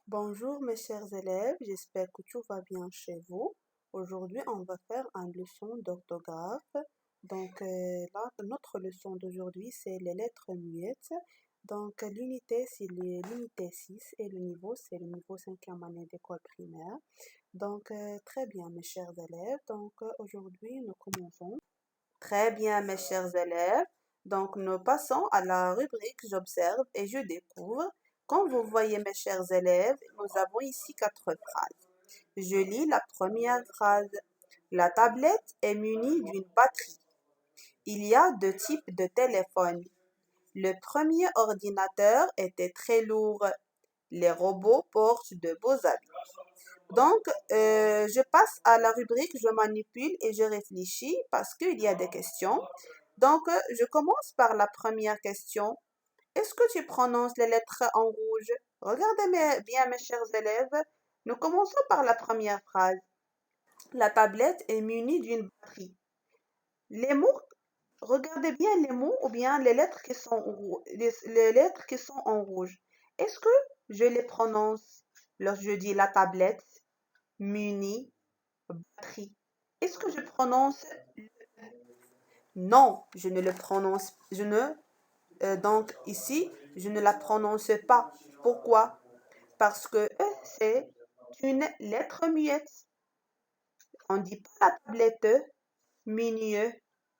Bonjour mes chers élèves, j'espère que tout va bien chez vous. Aujourd'hui, on va faire une leçon d'orthographe. Notre leçon d'aujourd'hui, c'est les lettres muettes. L'unité, c'est l'unité 6 et le niveau, c'est le niveau 5e année d'école primaire. Très bien mes chers élèves. Aujourd'hui, nous commençons. Très bien mes chers élèves. Nous passons à la rubrique J'observe et je découvre. Comme vous voyez, mes chers élèves, nous avons ici 4 phrases. Je lis la première phrase. La tablette est munie d'une batterie. Il y a 2 types de téléphones. Le premier ordinateur était très lourd. Les robots portent de beaux habits. Je passe à la rubrique Je manipule et je réfléchis parce qu'il y a des questions. Je commence par la première question. Est-ce que tu prononces les lettres en rouge? Regardez bien, mes chers élèves. Nous commençons par la première phrase. La tablette est munie d'une batterie. Les mots, regardez bien les mots ou bien les lettres qui sont les lettres qui sont en rouge. Est-ce que je les prononce lorsque je dis la tablette, munie, batterie? Est-ce que je prononce? Non, je ne le prononce. Ici, je ne la prononce pas. Pourquoi? Parce que c'est une lettre muette. On ne dit pas la tablette, munie,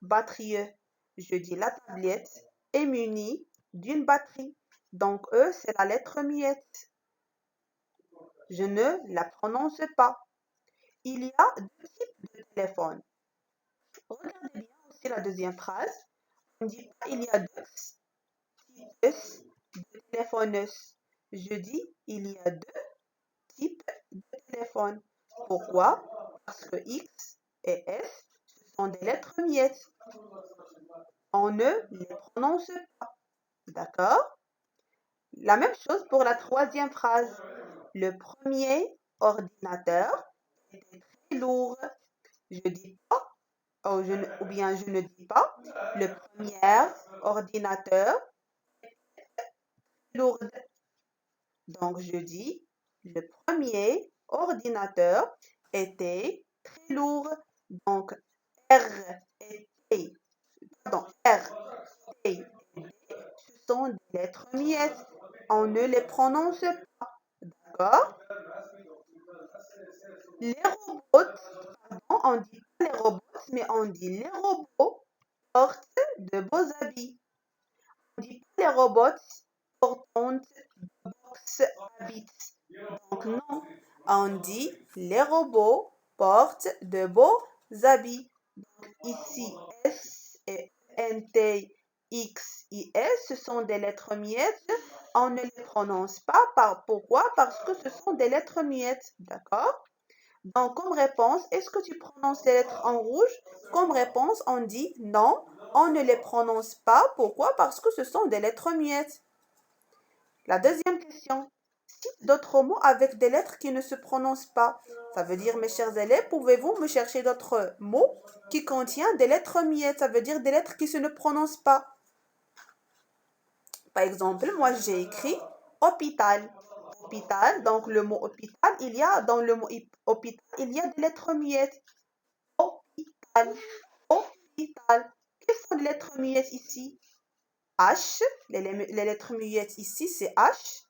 batterie. Je dis la tablette est munie d'une batterie. Donc, c'est la lettre muette. Je ne la prononce pas. Il y a 2 types de téléphones. Regardez bien aussi la deuxième phrase. On ne dit pas il y a 2 types de téléphones. Je dis il y a 2 types de téléphones. Pourquoi? Parce que X et S, ce sont des lettres miettes. On ne les prononce pas. D'accord? La même chose pour la troisième phrase. Le premier ordinateur était très lourd. Je dis pas, ou bien je ne dis pas, le premier ordinateur est lourd. Donc, je dis, le premier ordinateur était très lourd. Donc, R et T, R, T et D, ce sont des lettres miettes. On ne les prononce pas. D'accord? Les robots, pardon, on dit pas les robots, mais on dit les robots portent de beaux habits. On dit pas les robots portent de box habits. Donc non, on dit les robots portent de beaux habits. Donc ici, S et N, T, X, I, S, ce sont des lettres miettes. On ne les prononce pas. Pourquoi? Parce que ce sont des lettres miettes. D'accord? Donc, comme réponse, est-ce que tu prononces les lettres en rouge? Comme réponse, on dit non, on ne les prononce pas. Pourquoi? Parce que ce sont des lettres muettes. La deuxième question. Cite d'autres mots avec des lettres qui ne se prononcent pas. Ça veut dire, mes chers élèves, pouvez-vous me chercher d'autres mots qui contiennent des lettres muettes? Ça veut dire des lettres qui ne se prononcent pas. Par exemple, moi j'ai écrit hôpital. Hôpital, donc le mot hôpital, dans le mot hôpital, il y a des lettres muettes. Hôpital, hôpital. Quelles sont les lettres muettes ici? H, les lettres muettes ici, c'est H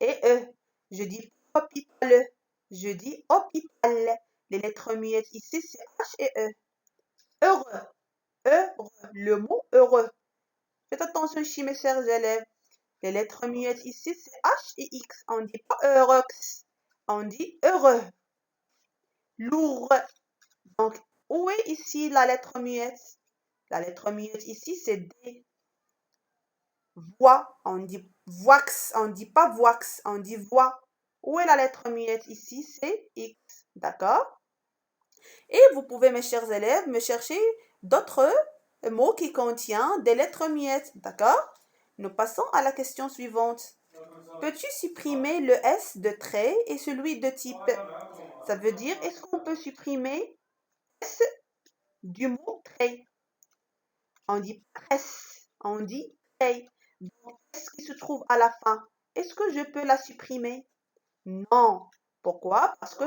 et E. Je dis hôpital, je dis hôpital. Les lettres muettes ici, c'est H et E. Heureux, heureux, le mot heureux. Faites attention ici, mes chers élèves. Les lettres muettes ici, c'est H et X. On ne dit pas heureux, on dit heureux. Lourd. Donc, où est ici la lettre muette? La lettre muette ici, c'est D. Voix, on dit voix, on ne dit pas voix, on dit voix. Où est la lettre muette ici? C'est X. D'accord? Et vous pouvez, mes chers élèves, me chercher d'autres mots qui contiennent des lettres muettes. D'accord? Nous passons à la question suivante. Peux-tu supprimer le S de trait et celui de type? Ça veut dire, est-ce qu'on peut supprimer S du mot trait? On dit presse, on dit trait. Donc, S qui se trouve à la fin, est-ce que je peux la supprimer? Non. Pourquoi? Parce que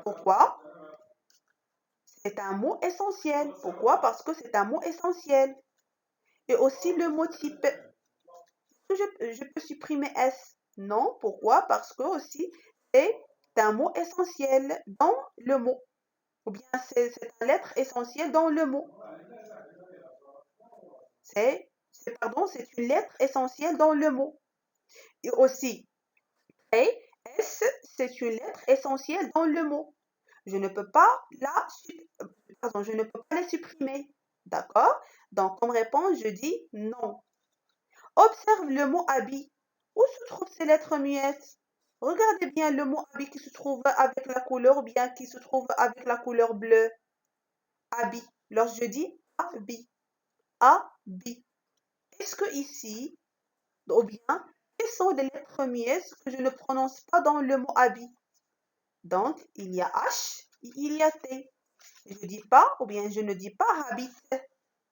pourquoi? C'est un mot essentiel. Pourquoi? Parce que c'est un mot essentiel. Et aussi le mot type. Je peux supprimer S? Non. Pourquoi? Parce que aussi c'est un mot essentiel dans le mot. Ou bien c'est une lettre essentielle dans le mot. C'est une lettre essentielle dans le mot. Et aussi, et S, c'est une lettre essentielle dans le mot. Je ne peux pas je ne peux pas les supprimer. D'accord? Donc, comme réponse, je dis non. Observe le mot habit. Où se trouvent ces lettres muettes? Regardez bien le mot habit qui se trouve avec la couleur ou bien qui se trouve avec la couleur bleue. Habit. Lorsque je dis habit, habit. Est-ce que ici, ou bien, quelles sont les lettres muettes que je ne prononce pas dans le mot habit? Donc, il y a H, il y a T. Je dis pas, ou bien je ne dis pas habit.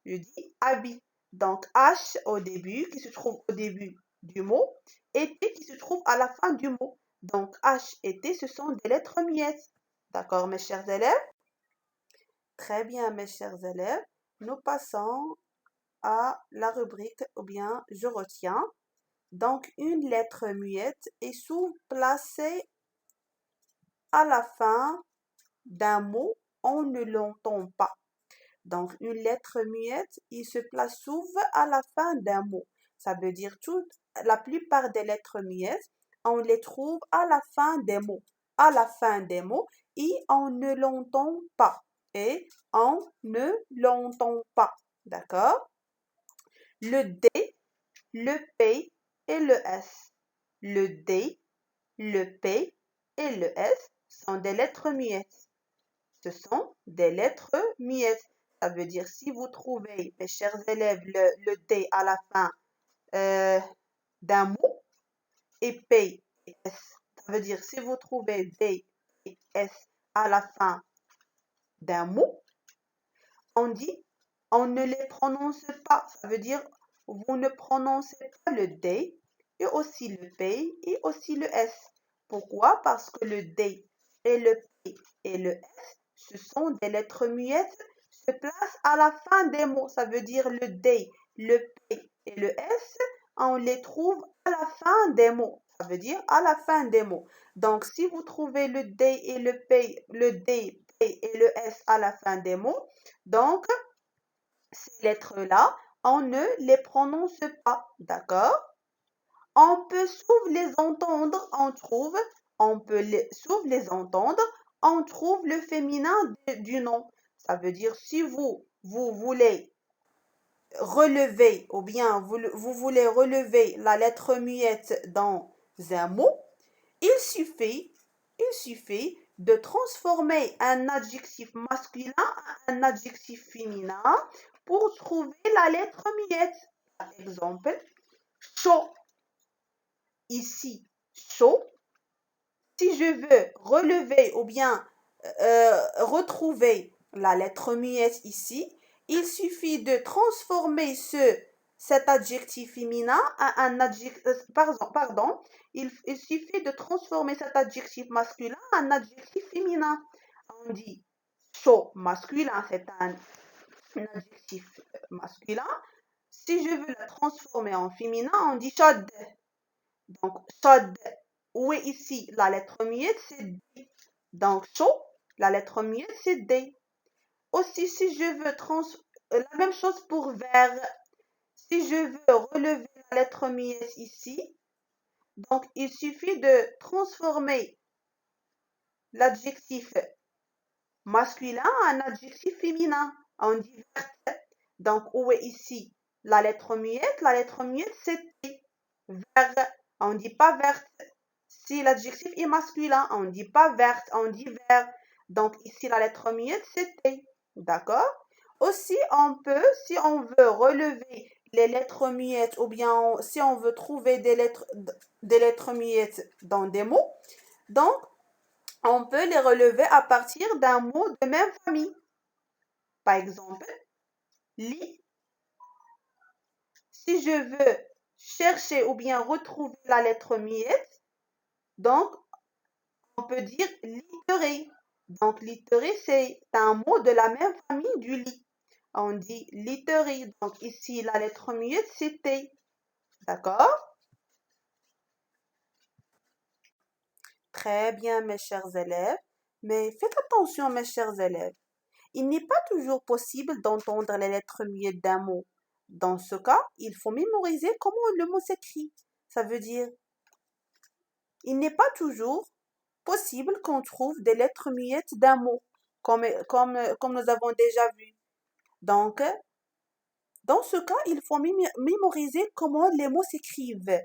Je dis habit. Donc, H au début, qui se trouve au début du mot, et T qui se trouve à la fin du mot. Donc, H et T, ce sont des lettres muettes. D'accord, mes chers élèves? Très bien, mes chers élèves. Nous passons à la rubrique, ou bien je retiens. Donc, une lettre muette est sous-placée à la fin d'un mot, on ne l'entend pas. Donc, une lettre muette, il se place souvent à la fin d'un mot. Ça veut dire la plupart des lettres muettes, on les trouve à la fin des mots. À la fin des mots, et on ne l'entend pas. Et on ne l'entend pas. D'accord? Le D, le P et le S. Le D, le P et le S sont des lettres muettes. Ce sont des lettres muettes. Ça veut dire si vous trouvez, mes chers élèves, le D à la fin d'un mot et P et S. Ça veut dire si vous trouvez D et S à la fin d'un mot, on dit on ne les prononce pas. Ça veut dire vous ne prononcez pas le D et aussi le P et aussi le S. Pourquoi? Parce que le D et le P et le S, ce sont des lettres muettes, se placent à la fin des mots. Ça veut dire le D, le P et le S, on les trouve à la fin des mots. Ça veut dire à la fin des mots. Donc, si vous trouvez le D et le P, P et le S à la fin des mots, donc ces lettres-là, on ne les prononce pas. D'accord? On peut souvent les entendre, souvent les entendre, on trouve le féminin du nom. Ça veut dire si vous voulez relever ou bien vous voulez relever la lettre muette dans un mot, il suffit de transformer un adjectif masculin en un adjectif féminin pour trouver la lettre muette. Par exemple, chaud. Ici, chaud. Si je veux relever ou bien retrouver la lettre muette ici, il suffit de transformer cet adjectif féminin en un adjectif, pardon, il suffit de transformer cet adjectif masculin en un adjectif féminin. On dit chaud masculin, c'est un adjectif masculin. Si je veux la transformer en féminin, on dit chaude. Donc, chaude. Où est ici la lettre muette? C'est D. Donc, chaud, la lettre muette, c'est D. Aussi, si je veux la même chose pour vert. Si je veux relever la lettre muette ici, donc il suffit de transformer l'adjectif masculin en adjectif féminin. On dit verte. Donc, où est ici la lettre muette? La lettre muette, c'est T. Vert. On ne dit pas verte. Si l'adjectif est masculin, on ne dit pas verte, on dit vert. Donc, ici, la lettre muette, c'est T. D'accord? Aussi, si on veut relever les lettres muettes ou bien si on veut trouver des lettres muettes dans des mots, donc, on peut les relever à partir d'un mot de même famille. Par exemple, lit. Si je veux chercher ou bien retrouver la lettre muette, Donc, on peut dire literie. Donc, literie, c'est un mot de la même famille du lit. On dit literie. Donc, ici, la lettre muette, c'est T. D'accord? Très bien, mes chers élèves. Mais faites attention, mes chers élèves. Il n'est pas toujours possible d'entendre les lettres muettes d'un mot. Dans ce cas, il faut mémoriser comment le mot s'écrit. Ça veut dire, il n'est pas toujours possible qu'on trouve des lettres muettes d'un mot, comme nous avons déjà vu. Donc, dans ce cas, il faut mémoriser comment les mots s'écrivent.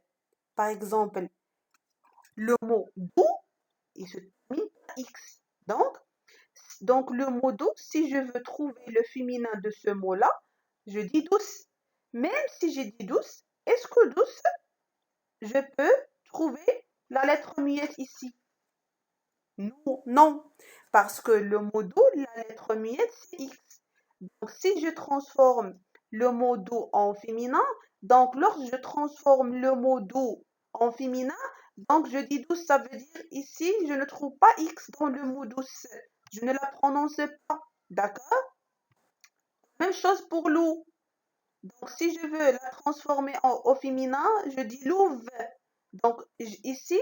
Par exemple, le mot doux, il se termine par X. Donc, le mot doux, si je veux trouver le féminin de ce mot-là, je dis douce. Même si j'ai dit douce, est-ce que douce, je peux trouver la lettre muette ici? Non, non, parce que le mot doux, la lettre muette, c'est X. Donc, si je transforme le mot doux en féminin, donc lorsque je transforme le mot doux en féminin, donc je dis douce, ça veut dire ici, je ne trouve pas X dans le mot douce. Je ne la prononce pas. D'accord? Même chose pour loup. Donc, si je veux la transformer au féminin, je dis louve. Donc, ici,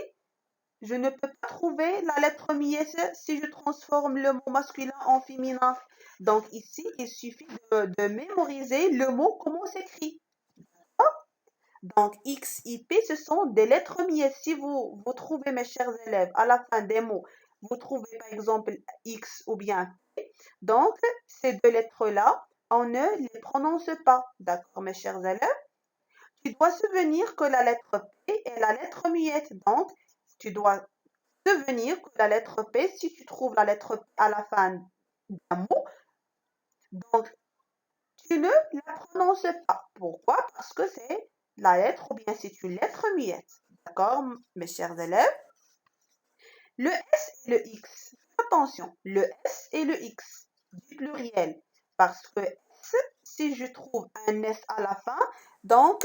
je ne peux pas trouver la lettre miette si je transforme le mot masculin en féminin. Donc, ici, il suffit de mémoriser le mot, comment s'écrit. Donc, X, I, P, ce sont des lettres miettes. Si vous trouvez, mes chers élèves, à la fin des mots, vous trouvez par exemple X ou bien P, donc ces deux lettres-là, on ne les prononce pas. D'accord, mes chers élèves? Tu dois souvenir que la lettre P est la lettre muette. Donc, tu dois souvenir que la lettre P, si tu trouves la lettre P à la fin d'un mot, donc tu ne la prononces pas. Pourquoi? Parce que c'est la lettre ou bien c'est une lettre muette. D'accord, mes chers élèves? Le S et le X. Attention, le S et le X du pluriel. Parce que S, si je trouve un S à la fin, donc,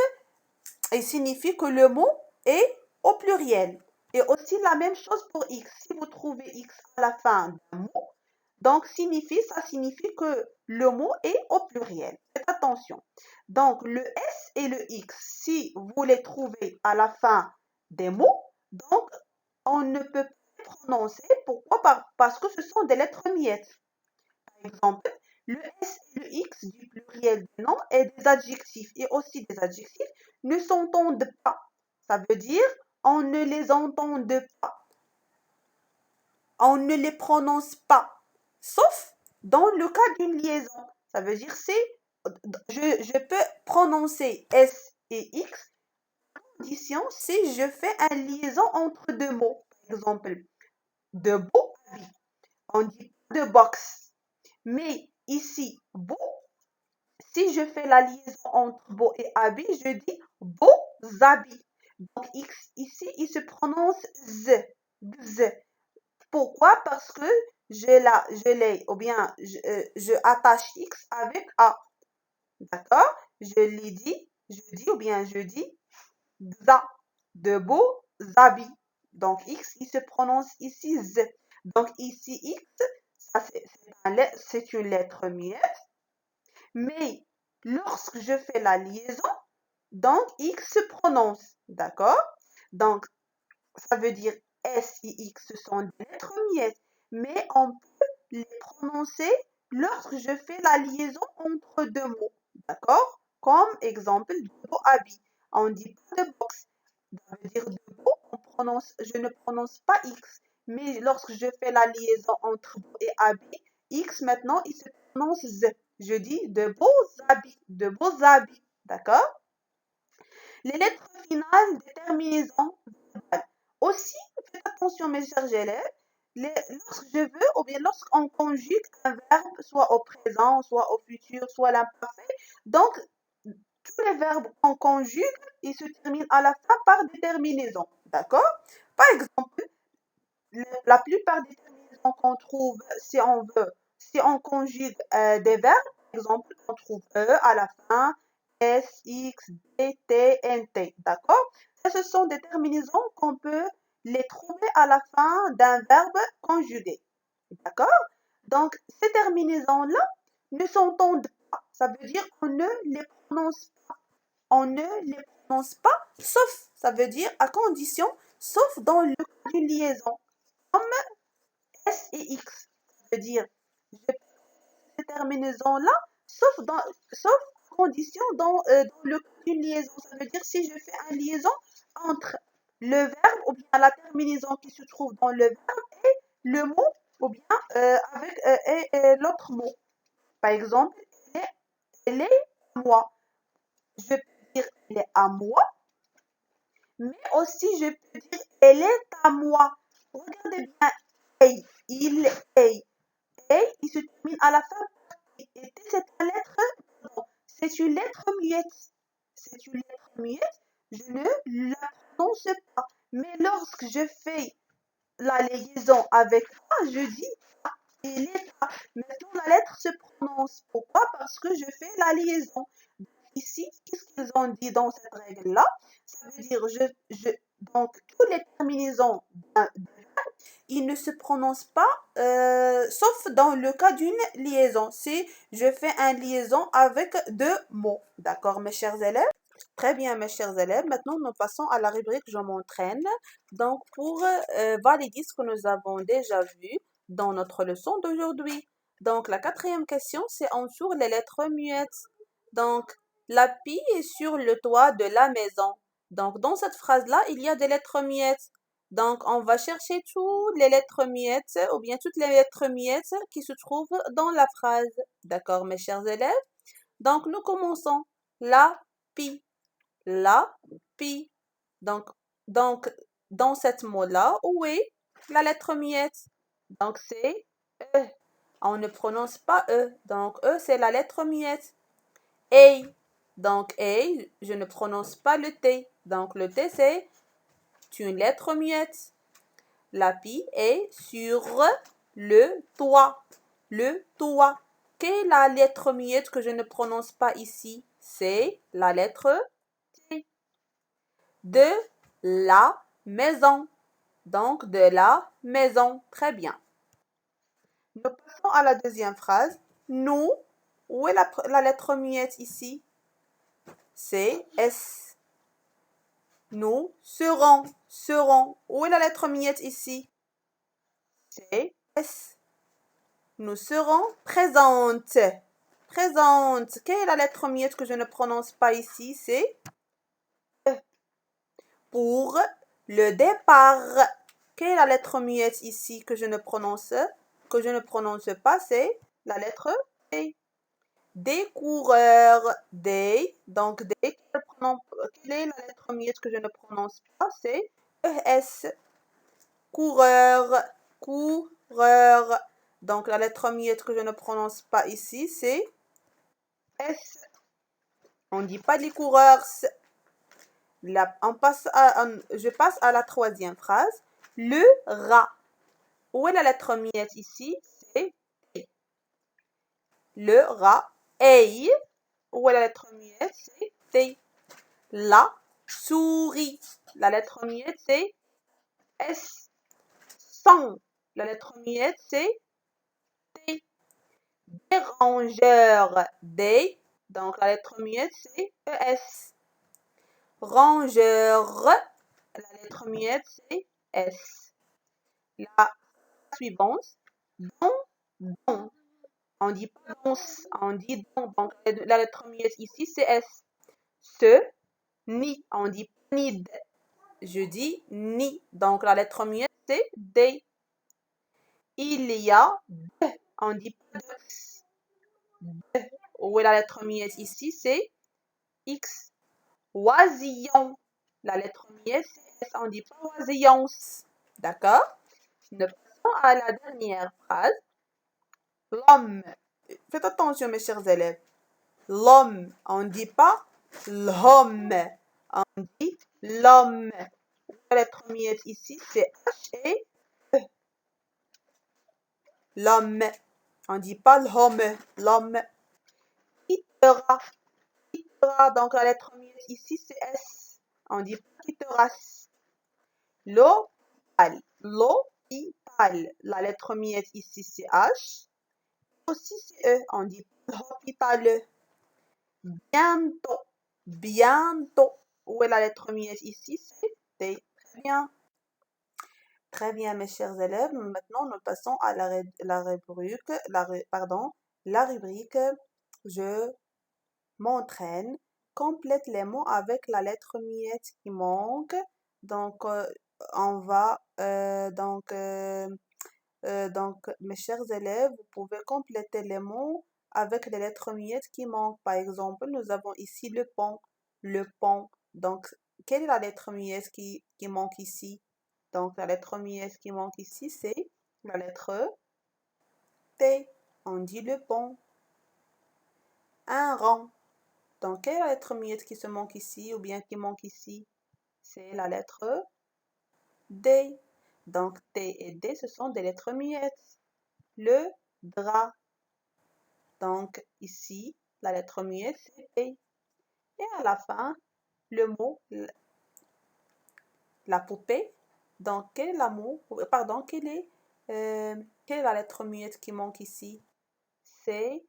il signifie que le mot est au pluriel. Et aussi la même chose pour X. Si vous trouvez X à la fin d'un mot, donc ça signifie que le mot est au pluriel. Faites attention. Donc, le S et le X, si vous les trouvez à la fin des mots, donc on ne peut pas les prononcer. Pourquoi? Parce que ce sont des lettres miettes. Par exemple, le S et le X du pluriel des noms et des adjectifs et aussi des adjectifs ne s'entendent pas. Ça veut dire on ne les entend pas. On ne les prononce pas. Sauf dans le cas d'une liaison. Ça veut dire je peux prononcer S et X condition si je fais une liaison entre deux mots. Par exemple, de beau habit. On dit de box. Mais ici, beau, si je fais la liaison entre beau et habit, je dis beaux habits. Donc, X ici, il se prononce Z. Z. Pourquoi? Parce que je l'ai, ou bien je attache X avec A. D'accord? Je l'ai dit, je dis, ou bien je dis XA, de beaux habits. Donc, X, il se prononce ici Z. Donc, ici, X, c'est une lettre muette. Mais lorsque je fais la liaison, donc X se prononce. D'accord? Donc, ça veut dire S et X, ce sont des lettres miettes. Mais on peut les prononcer lorsque je fais la liaison entre deux mots. D'accord? Comme exemple, de beau habit. On dit pas de box. Ça veut dire de beau, je ne prononce pas X. Mais lorsque je fais la liaison entre beau et habit, X maintenant, il se prononce Z. Je dis de beaux habits, de beaux habits. D'accord? Les lettres finales des terminaisons verbales. Aussi, faites attention, mes chers élèves, lorsque je veux, ou bien lorsqu'on conjugue un verbe, soit au présent, soit au futur, soit l'imparfait, donc tous les verbes qu'on conjugue, ils se terminent à la fin par des terminaisons. D'accord? Par exemple, la plupart des terminaisons qu'on trouve, si on conjugue des verbes, par exemple, on trouve E à la fin, S, X, D, T, N, T. D'accord? Ce sont des terminaisons qu'on peut les trouver à la fin d'un verbe conjugué. D'accord? Donc, ces terminaisons-là ne s'entendent pas. Ça veut dire qu'on ne les prononce pas. On ne les prononce pas, sauf, ça veut dire à condition, sauf dans le cas d'une liaison, comme S et X. Ça veut dire, je peux ces terminaisons-là, sauf à condition dans le cas d'une liaison. Ça veut dire si je fais une liaison entre le verbe ou bien la terminaison qui se trouve dans le verbe et le mot ou bien avec l'autre mot. Par exemple, elle est à moi. Je peux dire elle est à moi, mais aussi je peux dire elle est à moi. Regardez bien, hey, il est, et il se termine à la fin par T. Et T, c'est une lettre, pardon, c'est une lettre muette. C'est une lettre muette, je ne la prononce pas. Mais lorsque je fais la liaison avec A, je dis A, il est A. Maintenant, la lettre se prononce. Pourquoi? Parce que je fais la liaison. Ici, qu'est-ce qu'ils ont dit dans cette règle-là? Ça veut dire, donc, toutes les terminaisons ils ne se prononcent pas, sauf dans le cas d'une liaison. Si je fais une liaison avec deux mots. D'accord, mes chers élèves? Très bien, mes chers élèves. Maintenant, nous passons à la rubrique Je m'entraîne. Donc, pour valider ce que nous avons déjà vu dans notre leçon d'aujourd'hui. Donc, la quatrième question, c'est sur les lettres muettes. Donc, la pie est sur le toit de la maison. Donc, dans cette phrase-là, il y a des lettres muettes. Donc, on va chercher toutes les lettres muettes ou bien toutes les lettres muettes qui se trouvent dans la phrase. D'accord, mes chers élèves? Donc, nous commençons. La pie. La pie. Donc, donc dans cette mot-là, où est la lettre muette? Donc, c'est E. On ne prononce pas E. Donc, E, c'est la lettre muette. Et. Donc, et, je ne prononce pas le T. Donc, le T, c'est une lettre muette. La pie est sur le toit. Le toit. Quelle est la lettre muette que je ne prononce pas ici? C'est la lettre T. De la maison. Donc, de la maison. Très bien. Nous passons à la deuxième phrase. Nous. Où est la lettre muette ici? C'est S. Nous serons. Serons. Où est la lettre muette ici? C'est S. Nous serons présentes. Présente. Quelle est la lettre muette que je ne prononce pas ici? C'est E. Pour le départ. Quelle est la lettre muette ici que je ne prononce pas? C'est la lettre D. Des coureurs. Des. Donc, des. Quelle est la lettre muette que je ne prononce pas? C'est ES. Coureur. Coureur. Donc, la lettre muette que je ne prononce pas ici, c'est S. On ne dit pas les coureurs. Je passe à la troisième phrase. Le rat. Où est la lettre muette ici? C'est T. Le rat. Et. Où est la lettre muette? C'est T. La souris. La lettre muette, c'est S. Sans. La lettre muette, c'est T. Dérangeur. D. Donc, la lettre muette, c'est ES. Rangeur. La lettre muette, c'est S. La suivante. Don. Don. On dit pas danse, on dit don. Donc, la lettre muette ici, c'est S. Se. Ni. On dit pas nid. Je dis ni. Donc, la lettre muette, c'est D. Il y a de. On dit pas de. Où est la lettre muette ici? C'est X. Oisillon. La lettre muette, c'est S. On dit pas oisillons. D'accord? Nous passons à la dernière phrase. L'homme. Faites attention, mes chers élèves. L'homme. On ne dit pas l'homme. On dit l'homme. La lettre muette ici, c'est H et E. L'homme. On ne dit pas l'homme. L'homme. Quittera. Quittera. Donc, la lettre muette ici, c'est S. On dit pas quitteras. L'hôpital. La lettre muette ici, c'est H. Aussi, c'est E. On dit hôpital. Bientôt. Bientôt. Où est la lettre muette ici? C'est T. Très bien. Très bien, mes chers élèves. Maintenant, nous passons à la rubrique, la rubrique Je m'entraîne. Complète les mots avec la lettre muette qui manque. Donc, on va, mes chers élèves, vous pouvez compléter les mots avec les lettres muettes qui manquent. Par exemple, nous avons ici le pont, le pont. Donc, quelle est la lettre muette qui manque ici? Donc, la lettre muette qui manque ici, c'est la lettre T. On dit le pont. Un rang. Donc, quelle est la lettre muette qui se manque ici ou bien qui manque ici? C'est la lettre D. Donc, T et D, ce sont des lettres muettes. Le drap. Donc, ici, la lettre muette, c'est P. Et à la fin, le mot, la poupée. Donc, quel est la mot, pardon, quelle est la lettre muette qui manque ici? C'est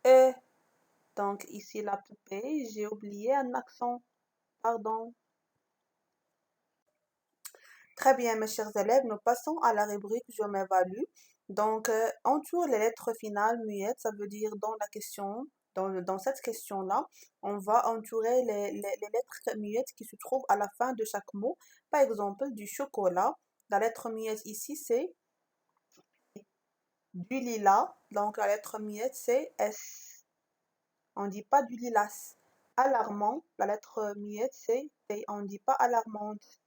E. Donc, ici, la poupée, j'ai oublié un accent. Pardon. Très bien, mes chers élèves, nous passons à la rubrique Je m'évalue. Donc, entoure les lettres finales muettes, ça veut dire dans la question, dans cette question-là, on va entourer les lettres muettes qui se trouvent à la fin de chaque mot. Par exemple, du chocolat, la lettre muette ici, c'est du lilas, donc la lettre muette, c'est S. On ne dit pas du lilas. Alarmant, la lettre muette, c'est T. On ne dit pas alarmante.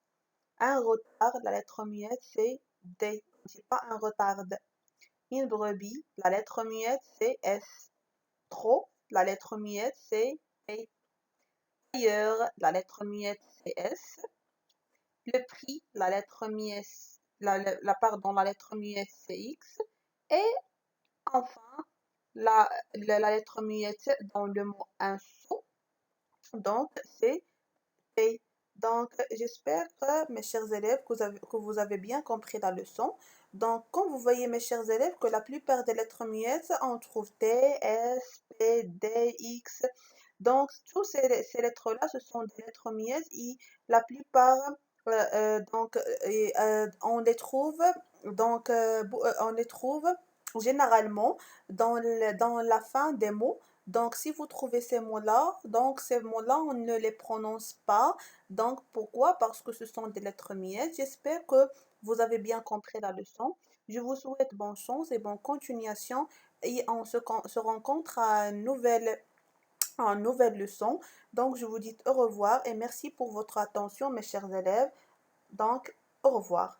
Un retard, la lettre muette, c'est D. On ne dit pas un retard. Une brebis, la lettre muette, c'est S. Trop, la lettre muette, c'est T. Ailleurs, la lettre muette, c'est S. Le prix, la lettre muette, la lettre muette, c'est X. Et enfin, la lettre muette dans le mot un sou, donc c'est T. Donc, j'espère que mes chers élèves, que vous avez bien compris la leçon. Donc, comme vous voyez, mes chers élèves, que la plupart des lettres muettes, on trouve T, S, P, D, X. Donc, toutes ces lettres-là, ce sont des lettres muettes et la plupart, on les trouve, on les trouve généralement dans la fin des mots. Donc, si vous trouvez ces mots-là, on ne les prononce pas. Donc, pourquoi? Parce que ce sont des lettres muettes. J'espère que vous avez bien compris la leçon. Je vous souhaite bonne chance et bonne continuation. Et on se rencontre à une nouvelle leçon. Donc, je vous dis au revoir et merci pour votre attention, mes chers élèves. Donc, au revoir.